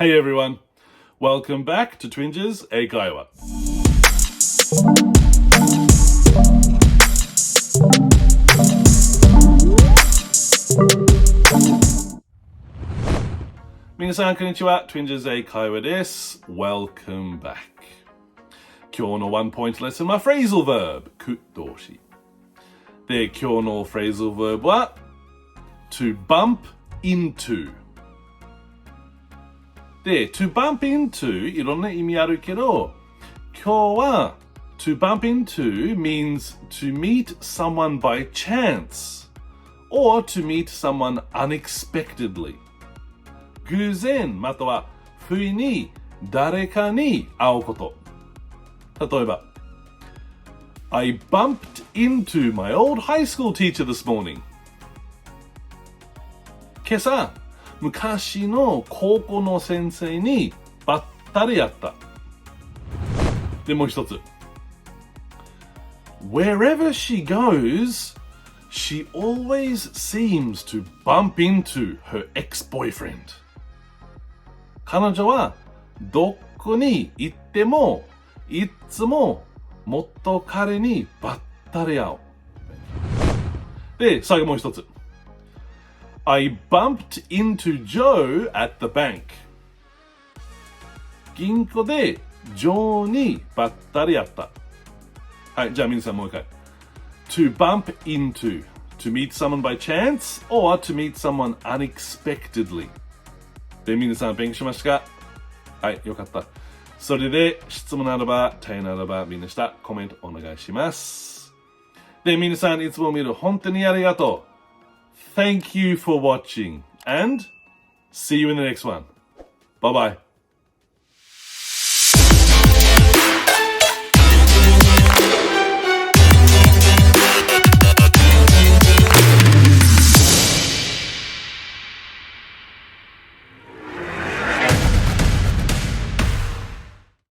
Hey everyone, welcome back to Twinges 英会話。皆さんこんにちは、Twinges 英会話です。Welcome back。今日のワンポイントレッスンは Phrasal Verb 句動詞。で、今日の Phrasal Verb は to bump into。で、to bump into いろんな意味あるけど、今日は to bump into means to meet someone by chance or to meet someone unexpectedly。偶然または不意に誰かに会うこと。例えば、I bumped into my old high school teacher this morning。今朝、昔の高校の先生にばったり会った。で、もう一つ。Wherever she goes, she always seems to bump into her ex-boyfriend。彼女はどこに行ってもいつも元彼にばったり会う。で、最後もう一つ。I bumped into Joe at the bank。銀行でジョーにばったり会った。はい、じゃあ皆さんもう一回。To bump into, to meet someone by chance or to meet someone unexpectedly。で、皆さん勉強しましたか？はい、よかった。それで、質問ならば、問いならば、みんな下、コメントお願いします。で、皆さんいつも見る本当にありがとう。Thank you for watching and see you in the next one. Bye bye.